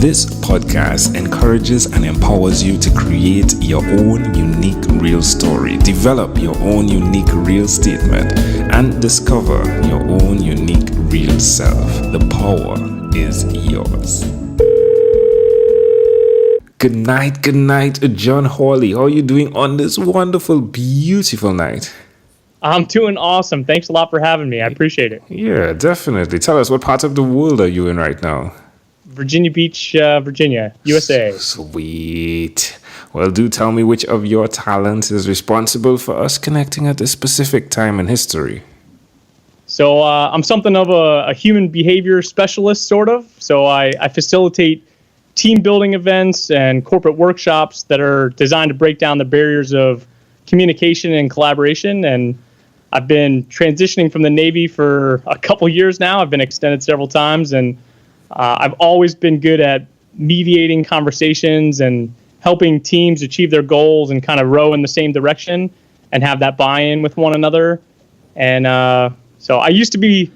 This podcast encourages and empowers you to create your own unique real story, develop your own unique real statement, and discover your own unique real self. The power is yours. Good night, John Hawley. How are you doing on this wonderful, beautiful night? I'm doing awesome. Thanks a lot for having me. I appreciate it. Yeah, definitely. Tell us, what part of the world are you in right now? Virginia Beach, Virginia, USA. Sweet. Well, do tell me which of your talents is responsible for us connecting at this specific time in history. So I'm something of a human behavior specialist, sort of. So I facilitate team building events and corporate workshops that are designed to break down the barriers of communication and collaboration. And I've been transitioning from the Navy for a couple years now. I've been extended several times, and I've always been good at mediating conversations and helping teams achieve their goals and kind of row in the same direction and have that buy-in with one another. And so I used to be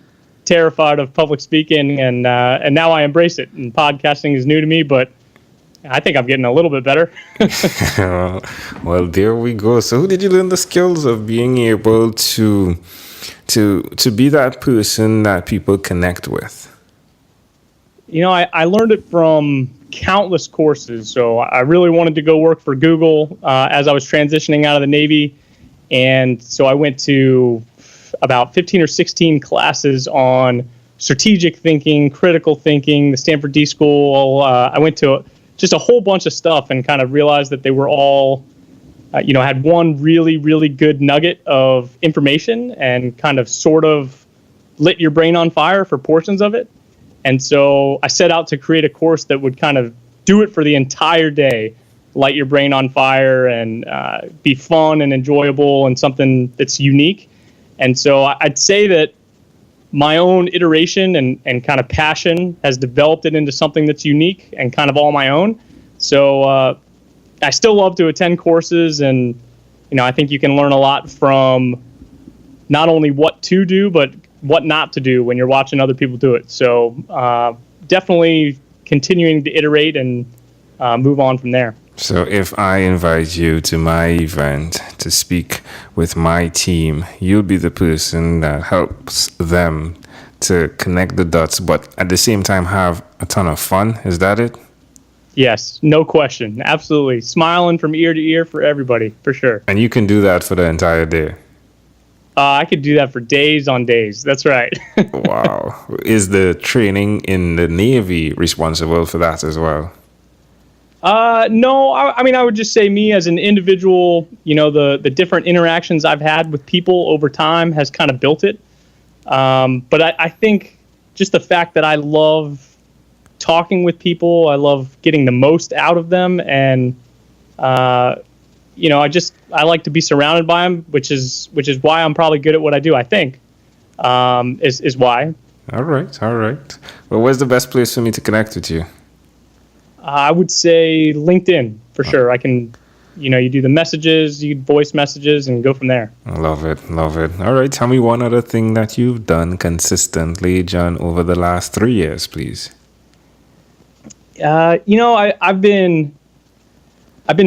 terrified of public speaking, and now I embrace it. And podcasting is new to me, but I think I'm getting a little bit better. Well, there we go. So who did you learn the skills of being able to be that person that people connect with? You know, I learned it from countless courses. So I really wanted to go work for Google as I was transitioning out of the Navy. And so I went to about 15 or 16 classes on strategic thinking, critical thinking, the Stanford D School. I went to just a whole bunch of stuff and kind of realized that they were all, had one really, really good nugget of information and kind of sort of lit your brain on fire for portions of it. And so I set out to create a course that would kind of do it for the entire day, light your brain on fire and be fun and enjoyable and something that's unique. And so I'd say that my own iteration and kind of passion has developed it into something that's unique and kind of all my own. So I still love to attend courses, and I think you can learn a lot from not only what to do, but what not to do when you're watching other people do it. So definitely continuing to iterate and move on from there. So if I invite you to my event to speak with my team, you'll be the person that helps them to connect the dots, but at the same time have a ton of fun. Is that it? Yes, no question. Absolutely. Smiling from ear to ear for everybody, for sure. And you can do that for the entire day? I could do that for days on days. That's right. Wow. Is the training in the Navy responsible for that as well? No, I mean, I would just say me as an individual, the different interactions I've had with people over time has kind of built it. But I think just the fact that I love talking with people, I love getting the most out of them, and I like to be surrounded by them, which is why I'm probably good at what I do. I think is why. All right. Well, where's the best place for me to connect with you? I would say LinkedIn for sure. I can, you do the messages, you voice messages, and go from there. I love it. All right. Tell me one other thing that you've done consistently, John, over the last 3 years, please. I've been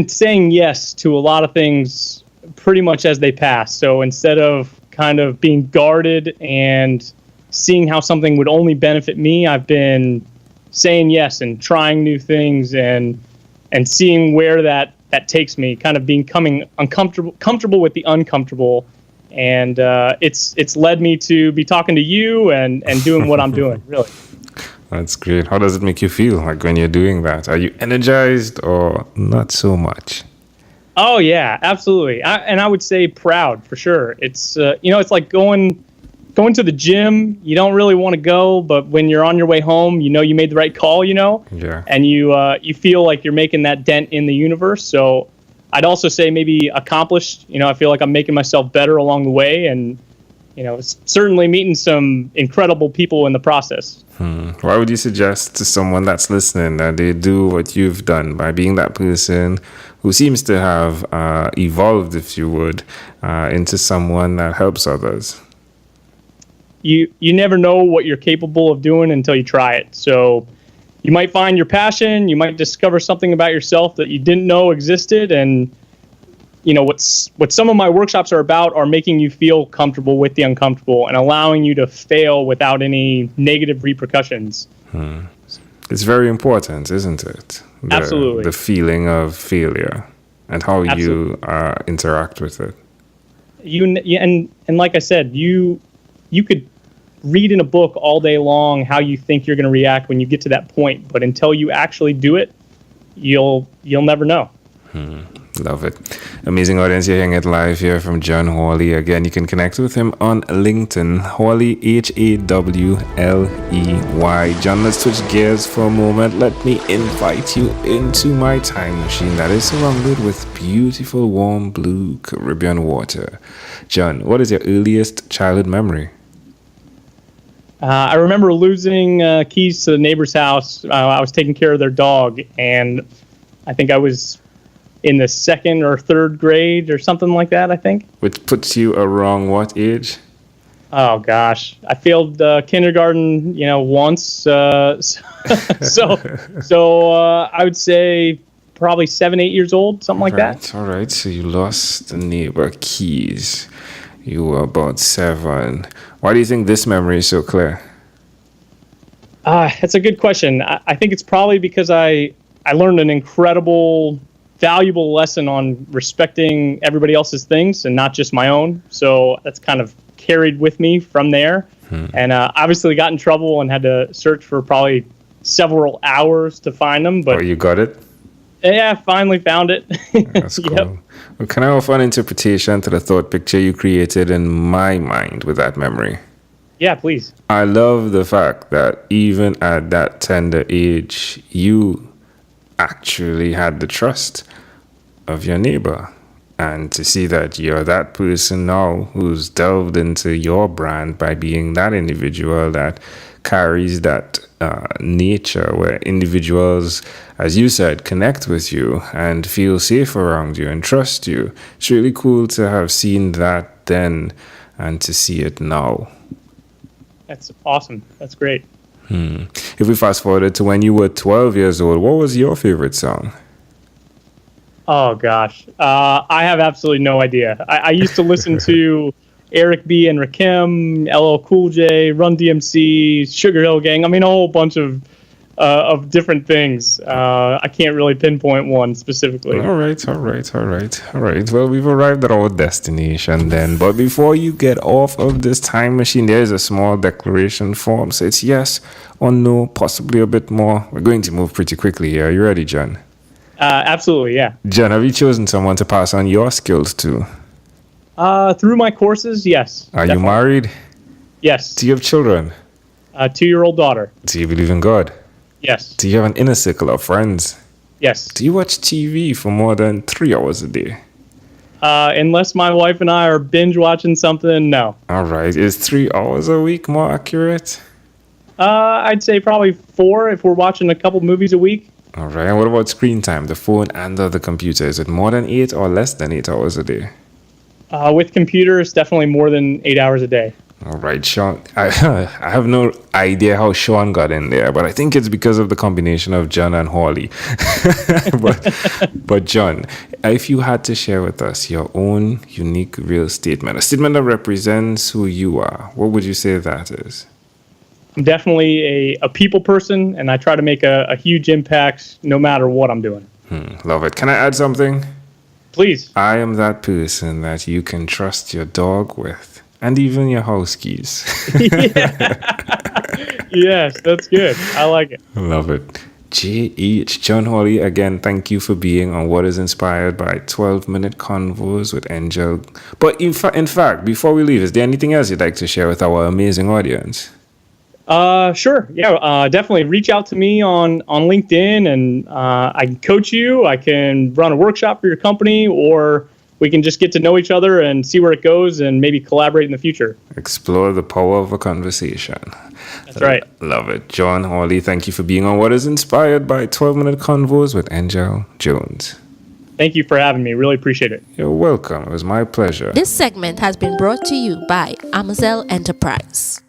saying yes to a lot of things pretty much as they pass. So instead of kind of being guarded and seeing how something would only benefit me, I've been saying yes and trying new things and seeing where that takes me, kind of becoming comfortable with the uncomfortable. And it's led me to be talking to you and doing what I'm doing, really. That's great. How does it make you feel like when you're doing that? Are you energized or not so much? Oh, yeah, absolutely. I would say proud for sure. It's, it's like going to the gym. You don't really want to go, but when you're on your way home, you made the right call, Yeah. And you feel like you're making that dent in the universe. So I'd also say maybe accomplished. I feel like I'm making myself better along the way, and certainly meeting some incredible people in the process. Why would you suggest to someone that's listening that they do what you've done by being that person who seems to have evolved, if you would, into someone that helps others? You never know what you're capable of doing until you try it. So you might find your passion, you might discover something about yourself that you didn't know existed. And, what some of my workshops are about are making you feel comfortable with the uncomfortable and allowing you to fail without any negative repercussions. It's very important, isn't it? Absolutely. The feeling of failure and how Absolutely. you interact with it. And like I said, you could read in a book all day long how you think you're going to react when you get to that point, but until you actually do it, you'll never know. Love it. Amazing audience, you're hearing it live here from John Hawley. Again, you can connect with him on LinkedIn. Hawley, Hawley. John, let's switch gears for a moment. Let me invite you into my time machine that is surrounded with beautiful, warm blue Caribbean water. John, what is your earliest childhood memory? I remember losing keys to the neighbor's house. I was taking care of their dog, and I think I was in the 2nd or 3rd grade or something like that, I think. Which puts you around what age? Oh, gosh. I failed kindergarten, once. So I would say probably 7, 8 years old, something like that. All right. So you lost the neighbor keys. You were about 7. Why do you think this memory is so clear? That's a good question. I think it's probably because I learned an incredible, valuable lesson on respecting everybody else's things and not just my own. So that's kind of carried with me from there. And obviously got in trouble and had to search for probably several hours to find them. But you got it? Yeah, finally found it. That's cool. Yep. Well, can I offer an interpretation to the thought picture you created in my mind with that memory? Yeah, please. I love the fact that even at that tender age, you actually had the trust of your neighbor. And to see that you're that person now who's delved into your brand by being that individual that carries that nature where individuals, as you said, connect with you and feel safe around you and trust you. It's really cool to have seen that then and to see it now. That's awesome. That's great. If we fast forward to when you were 12 years old, what was your favorite song? Oh, gosh. I have absolutely no idea. I used to listen to Eric B. and Rakim, LL Cool J, Run DMC, Sugar Hill Gang. I mean, a whole bunch of different things. I can't really pinpoint one specifically. All right. Well, we've arrived at our destination then. But before you get off of this time machine, there is a small declaration form. So it's yes or no, possibly a bit more. We're going to move pretty quickly here. Are you ready, John? Absolutely, yeah. John, have you chosen someone to pass on your skills to? Through my courses, yes. Are you married? Yes. Do you have children? A 2-year-old daughter. Do you believe in God? Yes. Do you have an inner circle of friends? Yes. Do you watch TV for more than 3 hours a day? Unless my wife and I are binge watching something, no. All right. Is 3 hours a week more accurate? I'd say probably 4 if we're watching a couple movies a week. All right. And what about screen time, the phone and the computer? Is it more than 8 or less than 8 hours a day? With computers, definitely more than 8 hours a day. All right, Sean. I have no idea how Sean got in there, but I think it's because of the combination of John and Hawley. but John, if you had to share with us your own unique real statement, a statement that represents who you are, what would you say that is? I'm definitely a people person, and I try to make a huge impact no matter what I'm doing. Love it. Can I add something? Please. I am that person that you can trust your dog with, and even your house keys. Yes, that's good. I like it. Love it. J.H. John Hawley, again, thank you for being on what is inspired by 12-minute convos with Angel. But in fact, before we leave, is there anything else you'd like to share with our amazing audience? Sure. Yeah, definitely reach out to me on LinkedIn, and I can coach you. I can run a workshop for your company, or we can just get to know each other and see where it goes and maybe collaborate in the future. Explore the power of a conversation. That's right. Love it. John Hawley, thank you for being on what is inspired by 12-minute convos with Angel Jones. Thank you for having me. Really appreciate it. You're welcome. It was my pleasure. This segment has been brought to you by Amazel Enterprise.